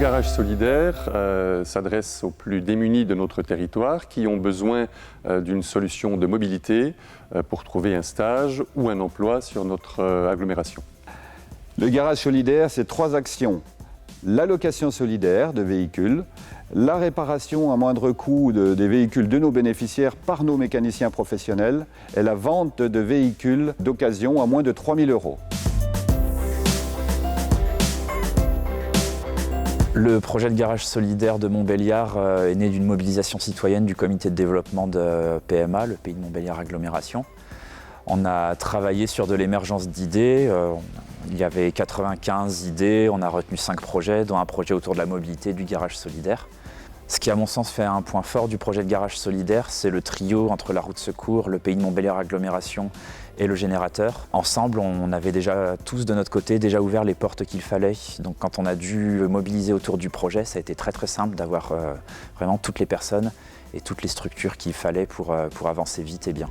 garage solidaire s'adresse aux plus démunis de notre territoire qui ont besoin d'une solution de mobilité pour trouver un stage ou un emploi sur notre agglomération. Le garage solidaire, c'est 3 actions. La location solidaire de véhicules, la réparation à moindre coût des véhicules de nos bénéficiaires par nos mécaniciens professionnels et la vente de véhicules d'occasion à moins de 3 000 €. Le projet de garage solidaire de Montbéliard est né d'une mobilisation citoyenne du comité de développement de PMA, le Pays de Montbéliard Agglomération. On a travaillé sur de l'émergence d'idées. Il y avait 95 idées, on a retenu 5 projets, dont un projet autour de la mobilité du garage solidaire. Ce qui, à mon sens, fait un point fort du projet de garage solidaire, c'est le trio entre la route secours, le Pays de Montbéliard Agglomération et le générateur. Ensemble, on avait déjà tous de notre côté déjà ouvert les portes qu'il fallait. Donc quand on a dû mobiliser autour du projet, ça a été très simple d'avoir vraiment toutes les personnes et toutes les structures qu'il fallait pour avancer vite et bien.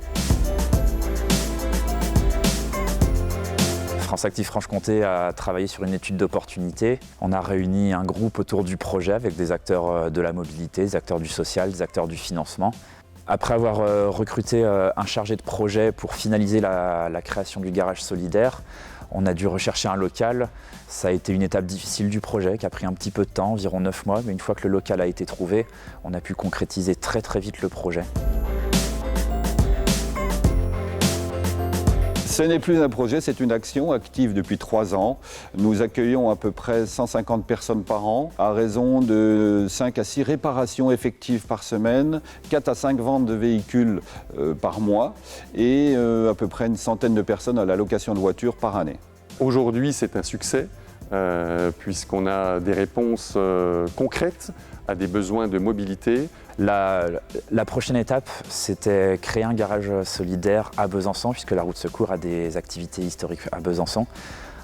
France Active Franche-Comté a travaillé sur une étude d'opportunité. On a réuni un groupe autour du projet avec des acteurs de la mobilité, des acteurs du social, des acteurs du financement. Après avoir recruté un chargé de projet pour finaliser la création du garage solidaire, on a dû rechercher un local. Ça a été une étape difficile du projet qui a pris un petit peu de temps, environ 9 mois, mais une fois que le local a été trouvé, on a pu concrétiser très vite le projet. Ce n'est plus un projet, c'est une action active depuis 3 ans. Nous accueillons à peu près 150 personnes par an, à raison de 5 à 6 réparations effectives par semaine, 4 à 5 ventes de véhicules par mois et à peu près une centaine de personnes à la location de voitures par année. Aujourd'hui, c'est un succès puisqu'on a des réponses concrètes à des besoins de mobilité. La prochaine étape, c'était créer un garage solidaire à Besançon, puisque la route secours a des activités historiques à Besançon.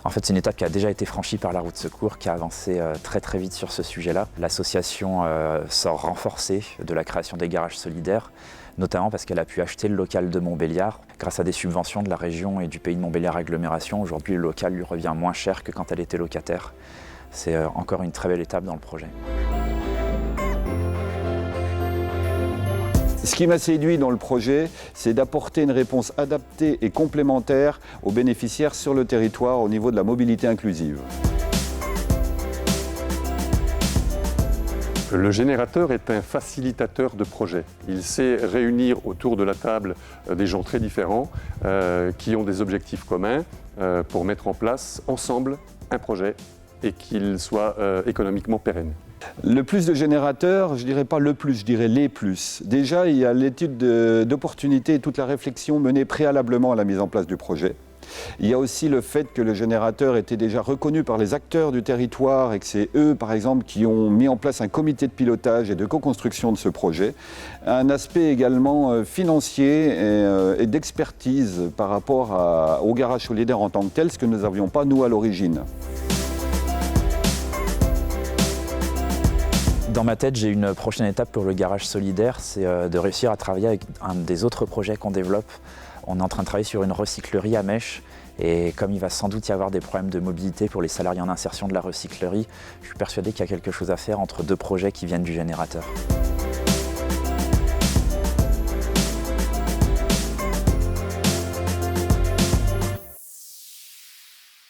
En fait, c'est une étape qui a déjà été franchie par la route secours, qui a avancé très vite sur ce sujet-là. L'association sort renforcée de la création des garages solidaires, notamment parce qu'elle a pu acheter le local de Montbéliard. Grâce à des subventions de la région et du Pays de Montbéliard Agglomération, aujourd'hui le local lui revient moins cher que quand elle était locataire. C'est encore une très belle étape dans le projet. Ce qui m'a séduit dans le projet, c'est d'apporter une réponse adaptée et complémentaire aux bénéficiaires sur le territoire au niveau de la mobilité inclusive. Le générateur est un facilitateur de projet. Il sait réunir autour de la table des gens très différents qui ont des objectifs communs pour mettre en place ensemble un projet et qu'il soit économiquement pérenne. Le plus de générateurs, je dirais pas le plus, je dirais les plus. Déjà, il y a l'étude d'opportunité et toute la réflexion menée préalablement à la mise en place du projet. Il y a aussi le fait que le générateur était déjà reconnu par les acteurs du territoire et que c'est eux, par exemple, qui ont mis en place un comité de pilotage et de co-construction de ce projet. Un aspect également financier et d'expertise par rapport au garage solidaire en tant que tel, ce que nous n'avions pas, nous, à l'origine. Dans ma tête, j'ai une prochaine étape pour le garage solidaire, c'est de réussir à travailler avec un des autres projets qu'on développe. On est en train de travailler sur une recyclerie à Mèche et comme il va sans doute y avoir des problèmes de mobilité pour les salariés en insertion de la recyclerie, je suis persuadé qu'il y a quelque chose à faire entre 2 projets qui viennent du générateur.